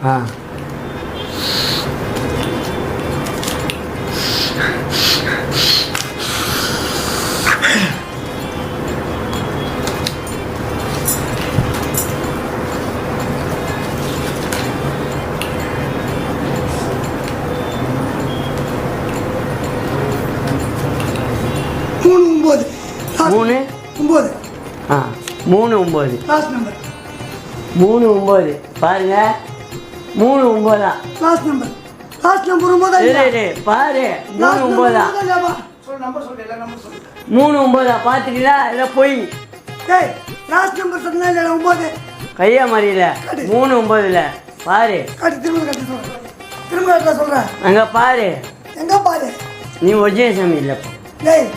ஆ 3 9 ஆ 3 9 last number 3 9 பாருங்க 3 9 last number 9 டேய் பாரு 3 9 சொல் நம்பர் சொல்லு எல்லா நம்பர் சொல்லு 3 9 பாத்துட்டீங்களா இல்ல போய் டேய் லாஸ்ட் நம்பர் சொன்னா இல்ல 9 கையா மாறில 3 9 ல பாரு கட்டி சொல்லு திரும்ப சொல்றேன் அங்க பாரு எங்க பாரு நீ ஒரிஜினல் சாமி இல்ல டேய்